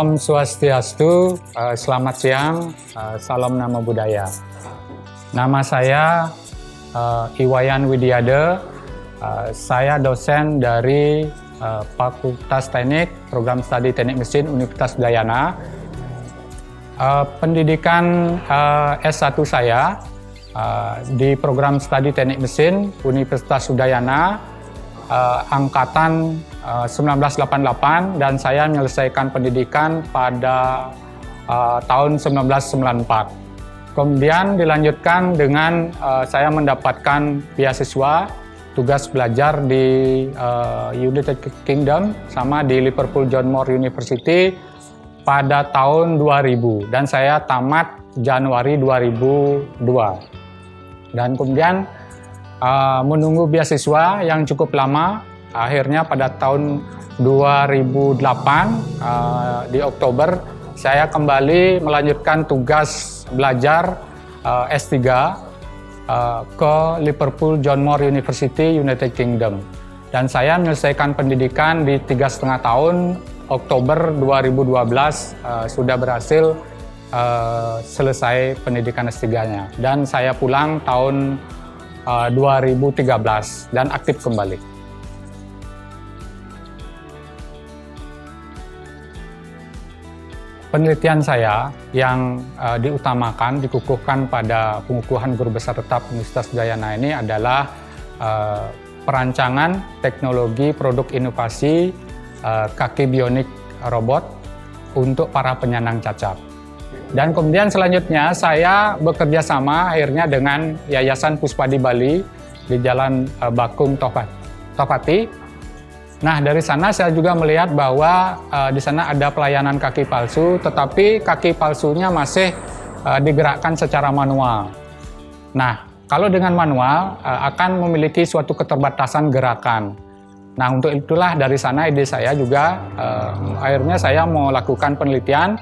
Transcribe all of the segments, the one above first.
Om Swastiastu, selamat siang, salam nama budaya. Nama saya Iwayan Widiade, saya dosen dari Fakultas Teknik, Program Studi Teknik Mesin Universitas Udayana. Pendidikan S1 saya di Program Studi Teknik Mesin Universitas Udayana, angkatan 1988, dan saya menyelesaikan pendidikan pada tahun 1994. Kemudian dilanjutkan dengan saya mendapatkan beasiswa tugas belajar di United Kingdom sama di Liverpool John Moore University pada tahun 2000, dan saya tamat Januari 2002. Dan kemudian menunggu beasiswa yang cukup lama, akhirnya pada tahun 2008 di Oktober saya kembali melanjutkan tugas belajar S3 ke Liverpool John Moore University, United Kingdom. Dan saya menyelesaikan pendidikan di 3,5 tahun. Oktober 2012 sudah berhasil selesai pendidikan S3-nya. Dan saya pulang tahun 2013 dan aktif kembali. Penelitian saya yang diutamakan, dikukuhkan pada pengukuhan guru besar tetap Universitas Udayana ini adalah perancangan teknologi produk inovasi kaki bionik robot untuk para penyandang cacat. Dan kemudian selanjutnya saya bekerja sama akhirnya dengan Yayasan Puspadi Bali di Jalan Bakung Topati. Nah, dari sana saya juga melihat bahwa di sana ada pelayanan kaki palsu, tetapi kaki palsunya masih digerakkan secara manual. Nah, kalau dengan manual akan memiliki suatu keterbatasan gerakan. Nah, untuk itulah dari sana ide saya juga akhirnya saya mau lakukan penelitian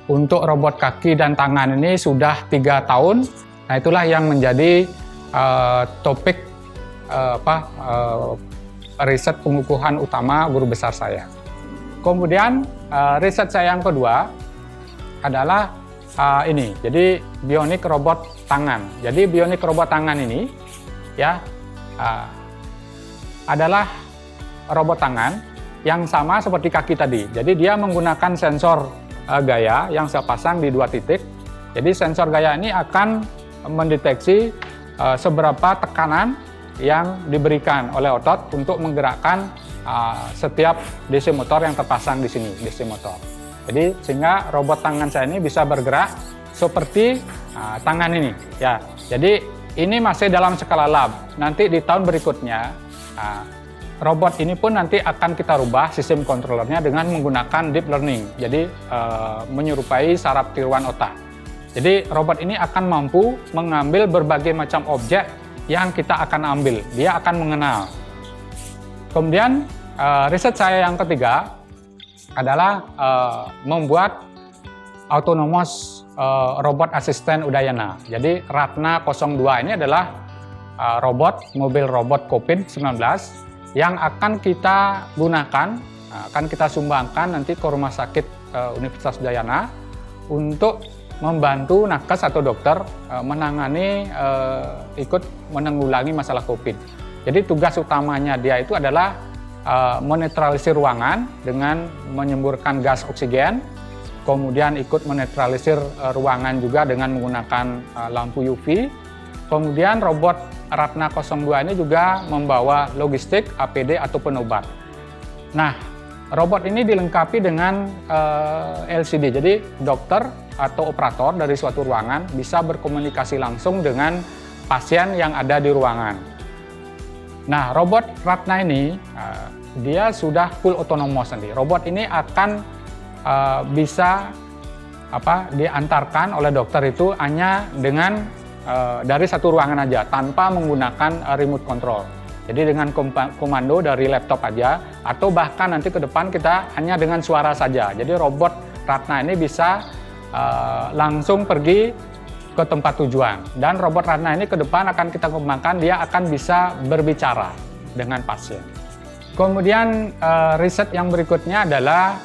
untuk robot kaki dan tangan ini sudah 3 tahun. Nah, itulah yang menjadi topik riset pengukuhan utama guru besar saya. Kemudian riset saya yang kedua adalah ini. Jadi bionik robot tangan. Jadi bionik robot tangan ini ya adalah robot tangan yang sama seperti kaki tadi. Jadi dia menggunakan sensor gaya yang saya pasang di 2 titik. Jadi sensor gaya ini akan mendeteksi seberapa tekanan yang diberikan oleh otot untuk menggerakkan setiap DC motor yang terpasang di sini, DC motor. Jadi sehingga robot tangan saya ini bisa bergerak seperti tangan ini ya. Jadi ini masih dalam skala lab. Nanti di tahun berikutnya robot ini pun nanti akan kita rubah sistem kontrolernya dengan menggunakan deep learning. Jadi menyerupai saraf tiruan otak. Jadi robot ini akan mampu mengambil berbagai macam objek yang kita akan ambil. Dia akan mengenal. Kemudian riset saya yang ketiga adalah membuat autonomous robot asisten Udayana. Jadi Ratna 02 ini adalah mobil robot COVID-19 yang akan kita gunakan, akan kita sumbangkan nanti ke Rumah Sakit Universitas Udayana untuk membantu nakes atau dokter menangani, ikut menanggulangi masalah COVID. Jadi tugas utamanya dia itu adalah menetralisir ruangan dengan menyemburkan gas oksigen, kemudian ikut menetralisir ruangan juga dengan menggunakan lampu UV. Kemudian robot Ratna 02 ini juga membawa logistik, APD ataupun obat. Nah, robot ini dilengkapi dengan LCD. Jadi dokter atau operator dari suatu ruangan bisa berkomunikasi langsung dengan pasien yang ada di ruangan. Nah, robot Ratna ini dia sudah full otonomous nanti. Robot ini akan bisa diantarkan oleh dokter itu hanya dengan dari satu ruangan aja tanpa menggunakan remote control. Jadi dengan komando dari laptop aja, atau bahkan nanti ke depan kita hanya dengan suara saja. Jadi robot Ratna ini bisa langsung pergi ke tempat tujuan. Dan robot Ratna ini ke depan akan kita kembangkan, dia akan bisa berbicara dengan pasien. Kemudian riset yang berikutnya adalah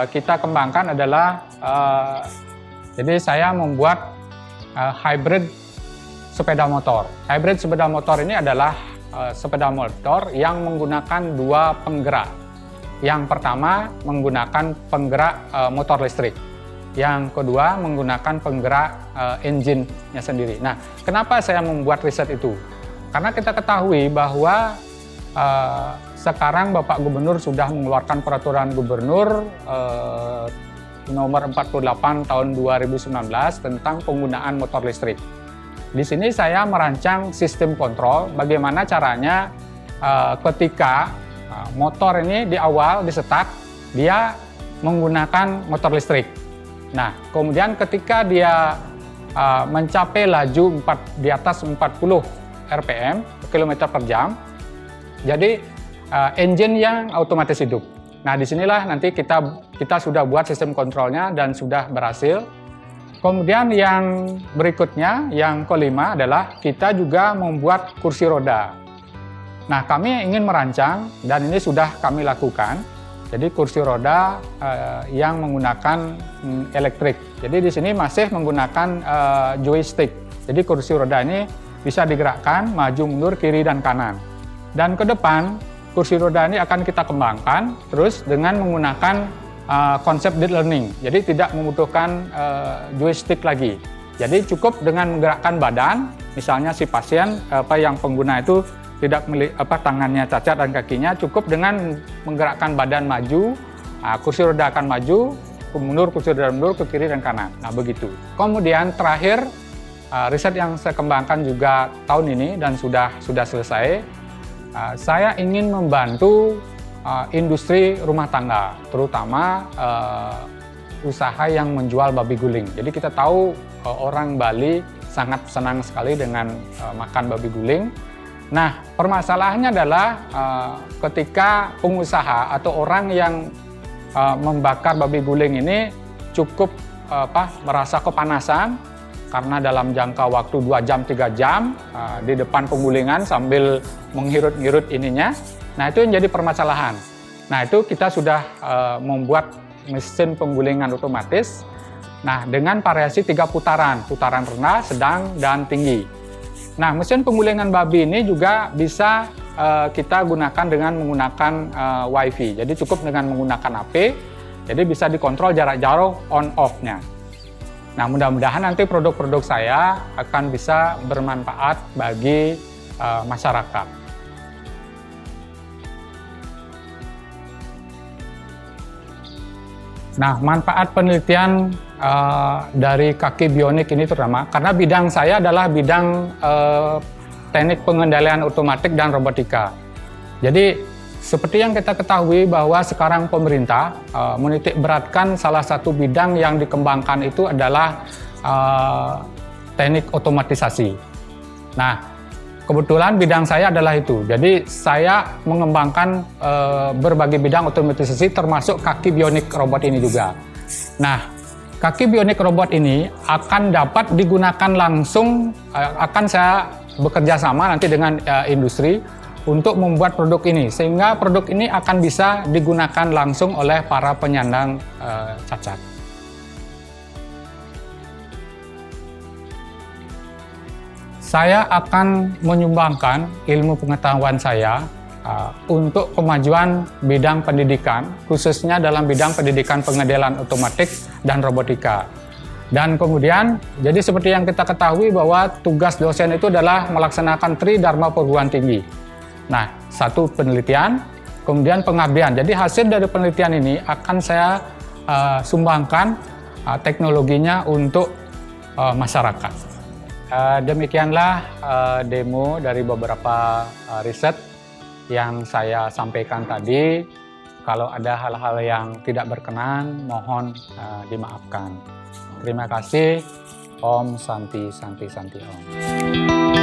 kita kembangkan adalah jadi saya membuat hybrid sepeda motor. Hybrid sepeda motor ini adalah sepeda motor yang menggunakan dua penggerak. Yang pertama menggunakan penggerak motor listrik. Yang kedua menggunakan penggerak engine-nya sendiri. Nah, kenapa saya membuat riset itu? Karena kita ketahui bahwa sekarang Bapak Gubernur sudah mengeluarkan peraturan Gubernur nomor 48 tahun 2019 tentang penggunaan motor listrik. Di sini saya merancang sistem kontrol bagaimana caranya ketika motor ini di awal disetak dia menggunakan motor listrik. Nah, kemudian ketika dia mencapai laju di atas 40 RPM, kilometer per jam, jadi engine yang otomatis hidup. Nah, disinilah nanti kita sudah buat sistem kontrolnya dan sudah berhasil. Kemudian yang berikutnya, yang kelima adalah kita juga membuat kursi roda. Nah, kami ingin merancang dan ini sudah kami lakukan. Jadi kursi roda yang menggunakan elektrik. Jadi di sini masih menggunakan joystick. Jadi kursi roda ini bisa digerakkan maju mundur kiri dan kanan. Dan ke depan kursi roda ini akan kita kembangkan terus dengan menggunakan konsep deep learning, jadi tidak membutuhkan joystick lagi. Jadi cukup dengan menggerakkan badan, misalnya si pasien yang pengguna itu tidak tangannya cacat dan kakinya, cukup dengan menggerakkan badan maju, kursi roda akan maju, mundur, kursi roda mundur ke kiri dan kanan. Nah, begitu. Kemudian terakhir riset yang saya kembangkan juga tahun ini dan sudah selesai. Saya ingin membantu industri rumah tangga, terutama usaha yang menjual babi guling. Jadi kita tahu orang Bali sangat senang sekali dengan makan babi guling. Nah, permasalahannya adalah ketika pengusaha atau orang yang membakar babi guling ini cukup merasa kepanasan karena dalam jangka waktu 2 jam 3 jam di depan penggulingan sambil menghirup-hirup ininya. Nah, itu yang jadi permasalahan. Nah, itu kita sudah membuat mesin penggulingan otomatis. Nah, dengan variasi 3 putaran rendah, sedang, dan tinggi. Nah, mesin penggulingan babi ini juga bisa kita gunakan dengan menggunakan WiFi. Jadi cukup dengan menggunakan HP, jadi bisa dikontrol jarak jauh on-off-nya. Nah, mudah-mudahan nanti produk-produk saya akan bisa bermanfaat bagi masyarakat. Nah, manfaat penelitian dari kaki bionik ini terutama karena bidang saya adalah bidang teknik pengendalian otomatik dan robotika. Jadi seperti yang kita ketahui bahwa sekarang pemerintah menitik beratkan salah satu bidang yang dikembangkan itu adalah teknik otomatisasi. Nah, kebetulan bidang saya adalah itu. Jadi saya mengembangkan berbagai bidang otomatisasi termasuk kaki bionik robot ini juga. Nah, kaki bionik robot ini akan dapat digunakan langsung, akan saya bekerja sama nanti dengan industri untuk membuat produk ini. Sehingga produk ini akan bisa digunakan langsung oleh para penyandang cacat. Saya akan menyumbangkan ilmu pengetahuan saya untuk kemajuan bidang pendidikan, khususnya dalam bidang pendidikan pengendalian otomatik dan robotika. Dan kemudian, jadi seperti yang kita ketahui bahwa tugas dosen itu adalah melaksanakan Tridharma perguruan tinggi. Nah, satu penelitian, kemudian pengabdian. Jadi hasil dari penelitian ini akan saya sumbangkan teknologinya untuk masyarakat. Demikianlah demo dari beberapa riset yang saya sampaikan tadi. Kalau ada hal-hal yang tidak berkenan, mohon dimaafkan. Terima kasih. Om Santi Santi Santi Om.